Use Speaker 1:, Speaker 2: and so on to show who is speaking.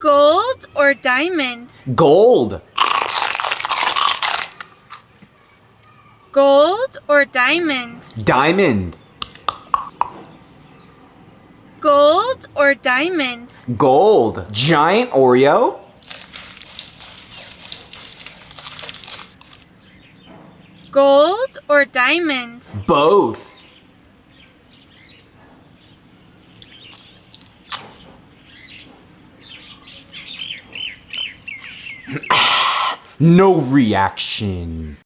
Speaker 1: Gold or diamond?
Speaker 2: Gold.
Speaker 1: Gold or diamond?
Speaker 2: Diamond.
Speaker 1: Gold or diamond?
Speaker 2: Gold. Giant Oreo.
Speaker 1: Gold or diamond?
Speaker 2: Both. No reaction.